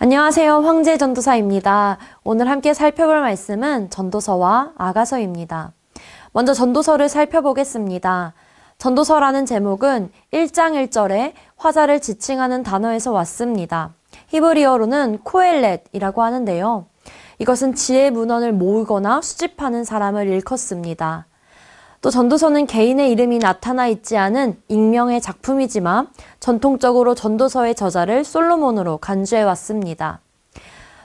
안녕하세요. 황제전도사입니다. 오늘 함께 살펴볼 말씀은 전도서와 아가서입니다. 먼저 전도서를 살펴보겠습니다. 전도서라는 제목은 1장 1절에 화자를 지칭하는 단어에서 왔습니다. 히브리어로는 코엘렛이라고 하는데요. 이것은 지혜 문헌을 모으거나 수집하는 사람을 일컫습니다. 또 전도서는 개인의 이름이 나타나 있지 않은 익명의 작품이지만 전통적으로 전도서의 저자를 솔로몬으로 간주해 왔습니다.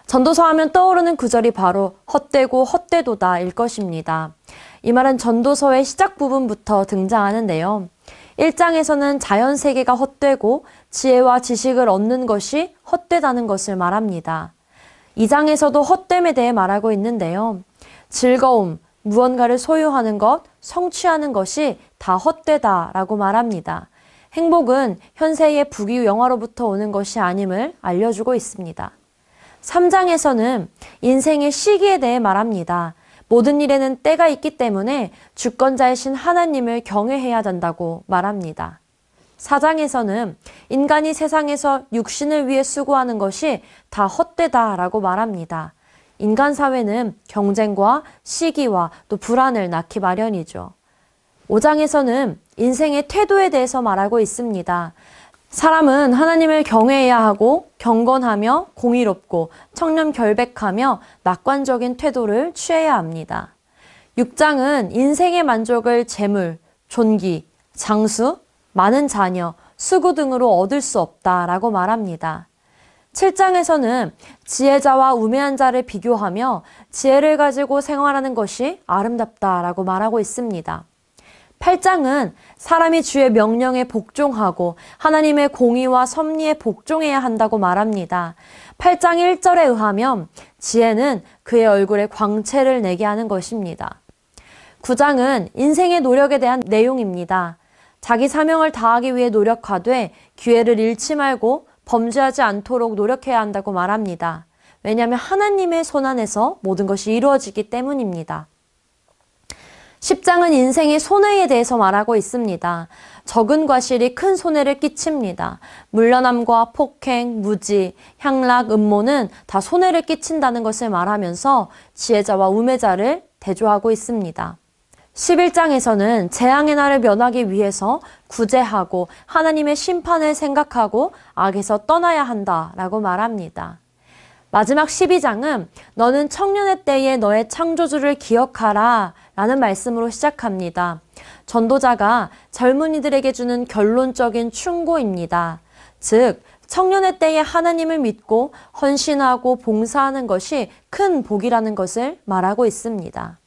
전도서 하면 떠오르는 구절이 바로 헛되고 헛되도다일 것입니다. 이 말은 전도서의 시작 부분부터 등장하는데요. 1장에서는 자연 세계가 헛되고 지혜와 지식을 얻는 것이 헛되다는 것을 말합니다. 2장에서도 헛됨에 대해 말하고 있는데요. 즐거움, 무언가를 소유하는 것, 성취하는 것이 다 헛되다라고 말합니다. 행복은 현세의 부귀영화로부터 오는 것이 아님을 알려주고 있습니다. 3장에서는 인생의 시기에 대해 말합니다. 모든 일에는 때가 있기 때문에 주권자이신 하나님을 경외해야 된다고 말합니다. 4장에서는 인간이 세상에서 육신을 위해 수고하는 것이 다 헛되다라고 말합니다. 인간 사회는 경쟁과 시기와 또 불안을 낳기 마련이죠. 5장에서는 인생의 태도에 대해서 말하고 있습니다. 사람은 하나님을 경외해야 하고 경건하며 공의롭고 청렴결백하며 낙관적인 태도를 취해야 합니다. 6장은 인생의 만족을 재물, 존귀, 장수, 많은 자녀, 수구 등으로 얻을 수 없다라고 말합니다. 7장에서는 지혜자와 우매한 자를 비교하며 지혜를 가지고 생활하는 것이 아름답다라고 말하고 있습니다. 8장은 사람이 주의 명령에 복종하고 하나님의 공의와 섭리에 복종해야 한다고 말합니다. 8장 1절에 의하면 지혜는 그의 얼굴에 광채를 내게 하는 것입니다. 9장은 인생의 노력에 대한 내용입니다. 자기 사명을 다하기 위해 노력하되 기회를 잃지 말고 범죄하지 않도록 노력해야 한다고 말합니다. 왜냐하면 하나님의 손안에서 모든 것이 이루어지기 때문입니다. 10장은 인생의 손해에 대해서 말하고 있습니다. 적은 과실이 큰 손해를 끼칩니다. 물러남과 폭행, 무지, 향락, 음모는 다 손해를 끼친다는 것을 말하면서 지혜자와 우매자를 대조하고 있습니다. 11장에서는 재앙의 날을 면하기 위해서 구제하고 하나님의 심판을 생각하고 악에서 떠나야 한다라고 말합니다. 마지막 12장은 너는 청년의 때에 너의 창조주를 기억하라 라는 말씀으로 시작합니다. 전도자가 젊은이들에게 주는 결론적인 충고입니다. 즉, 청년의 때에 하나님을 믿고 헌신하고 봉사하는 것이 큰 복이라는 것을 말하고 있습니다.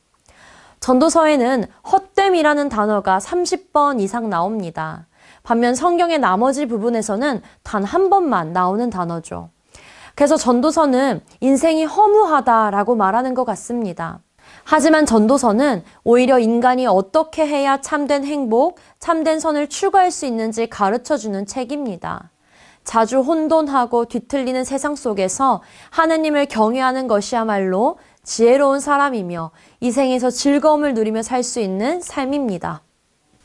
전도서에는 헛됨이라는 단어가 30번 이상 나옵니다. 반면 성경의 나머지 부분에서는 단 한 번만 나오는 단어죠. 그래서 전도서는 인생이 허무하다라고 말하는 것 같습니다. 하지만 전도서는 오히려 인간이 어떻게 해야 참된 행복, 참된 선을 추구할 수 있는지 가르쳐주는 책입니다. 자주 혼돈하고 뒤틀리는 세상 속에서 하나님을 경외하는 것이야말로 지혜로운 사람이며 이 생에서 즐거움을 누리며 살 수 있는 삶입니다.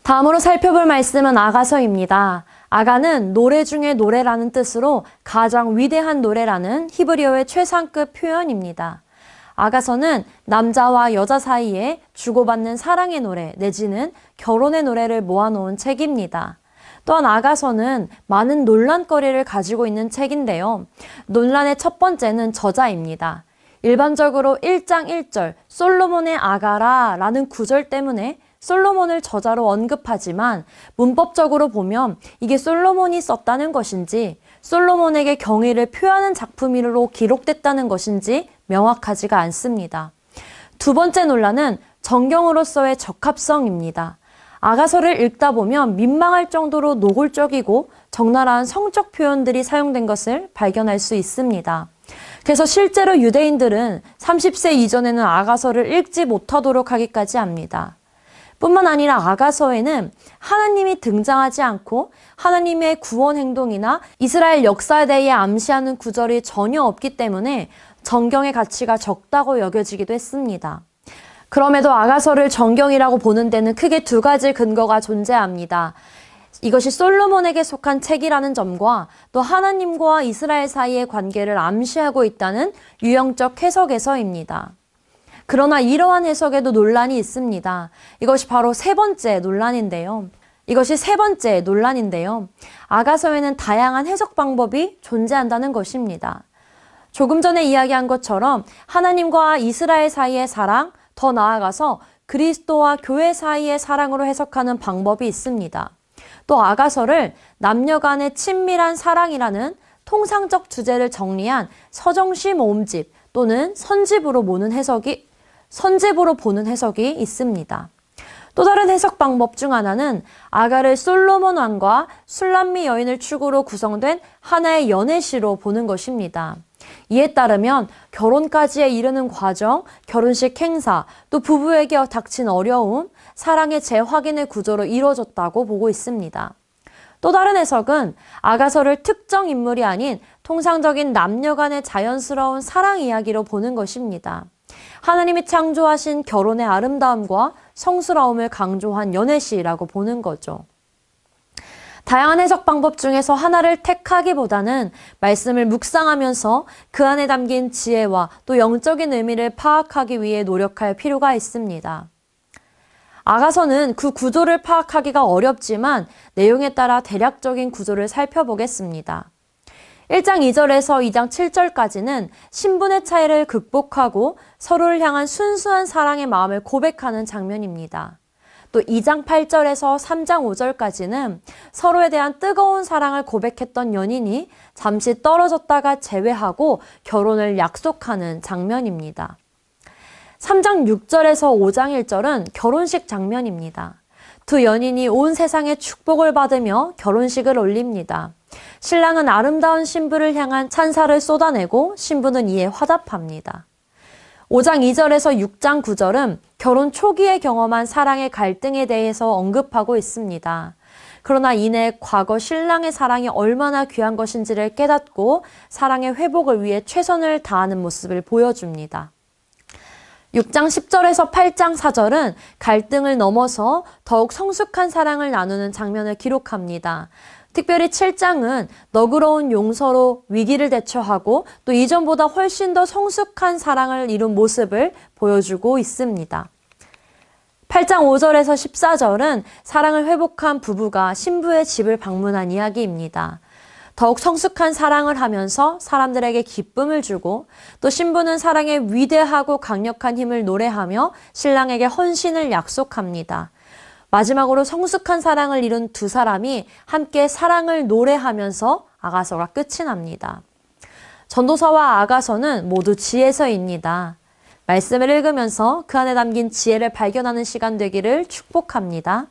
다음으로 살펴볼 말씀은 아가서입니다. 아가는 노래 중에 노래라는 뜻으로 가장 위대한 노래라는 히브리어의 최상급 표현입니다. 아가서는 남자와 여자 사이에 주고받는 사랑의 노래 내지는 결혼의 노래를 모아놓은 책입니다. 또한 아가서는 많은 논란거리를 가지고 있는 책인데요. 논란의 첫 번째는 저자입니다. 일반적으로 1장 1절 솔로몬의 아가라 라는 구절 때문에 솔로몬을 저자로 언급하지만 문법적으로 보면 이게 솔로몬이 썼다는 것인지 솔로몬에게 경의를 표하는 작품으로 기록됐다는 것인지 명확하지가 않습니다. 두 번째 논란은 정경으로서의 적합성입니다. 아가서를 읽다 보면 민망할 정도로 노골적이고 적나라한 성적 표현들이 사용된 것을 발견할 수 있습니다. 그래서 실제로 유대인들은 30세 이전에는 아가서를 읽지 못하도록 하기까지 합니다. 뿐만 아니라 아가서에는 하나님이 등장하지 않고 하나님의 구원 행동이나 이스라엘 역사에 대해 암시하는 구절이 전혀 없기 때문에 정경의 가치가 적다고 여겨지기도 했습니다. 그럼에도 아가서를 정경이라고 보는 데는 크게 두 가지 근거가 존재합니다. 이것이 솔로몬에게 속한 책이라는 점과 또 하나님과 이스라엘 사이의 관계를 암시하고 있다는 유형적 해석에서입니다. 그러나 이러한 해석에도 논란이 있습니다. 이것이 바로 세 번째 논란인데요. 아가서에는 다양한 해석 방법이 존재한다는 것입니다. 조금 전에 이야기한 것처럼 하나님과 이스라엘 사이의 사랑, 더 나아가서 그리스도와 교회 사이의 사랑으로 해석하는 방법이 있습니다. 또 아가서를 남녀 간의 친밀한 사랑이라는 통상적 주제를 정리한 서정시 모음집 또는 선집으로 보는 해석이 있습니다. 또 다른 해석 방법 중 하나는 아가를 솔로몬 왕과 술람미 여인을 축으로 구성된 하나의 연애시로 보는 것입니다. 이에 따르면 결혼까지에 이르는 과정, 결혼식 행사, 또 부부에게 닥친 어려움, 사랑의 재확인의 구조로 이루어졌다고 보고 있습니다. 또 다른 해석은 아가서를 특정 인물이 아닌 통상적인 남녀 간의 자연스러운 사랑 이야기로 보는 것입니다. 하나님이 창조하신 결혼의 아름다움과 성스러움을 강조한 연애시라고 보는 거죠. 다양한 해석 방법 중에서 하나를 택하기보다는 말씀을 묵상하면서 그 안에 담긴 지혜와 또 영적인 의미를 파악하기 위해 노력할 필요가 있습니다. 아가서는 그 구조를 파악하기가 어렵지만 내용에 따라 대략적인 구조를 살펴보겠습니다. 1장 2절에서 2장 7절까지는 신분의 차이를 극복하고 서로를 향한 순수한 사랑의 마음을 고백하는 장면입니다. 또 2장 8절에서 3장 5절까지는 서로에 대한 뜨거운 사랑을 고백했던 연인이 잠시 떨어졌다가 재회하고 결혼을 약속하는 장면입니다. 3장 6절에서 5장 1절은 결혼식 장면입니다. 두 연인이 온 세상의 축복을 받으며 결혼식을 올립니다. 신랑은 아름다운 신부를 향한 찬사를 쏟아내고 신부는 이에 화답합니다. 5장 2절에서 6장 9절은 결혼 초기에 경험한 사랑의 갈등에 대해서 언급하고 있습니다. 그러나 이내 과거 신랑의 사랑이 얼마나 귀한 것인지를 깨닫고 사랑의 회복을 위해 최선을 다하는 모습을 보여줍니다. 6장 10절에서 8장 4절은 갈등을 넘어서 더욱 성숙한 사랑을 나누는 장면을 기록합니다. 특별히 7장은 너그러운 용서로 위기를 대처하고 또 이전보다 훨씬 더 성숙한 사랑을 이룬 모습을 보여주고 있습니다. 8장 5절에서 14절은 사랑을 회복한 부부가 신부의 집을 방문한 이야기입니다. 더욱 성숙한 사랑을 하면서 사람들에게 기쁨을 주고 또 신부는 사랑의 위대하고 강력한 힘을 노래하며 신랑에게 헌신을 약속합니다. 마지막으로 성숙한 사랑을 이룬 두 사람이 함께 사랑을 노래하면서 아가서가 끝이 납니다. 전도서와 아가서는 모두 지혜서입니다. 말씀을 읽으면서 그 안에 담긴 지혜를 발견하는 시간 되기를 축복합니다.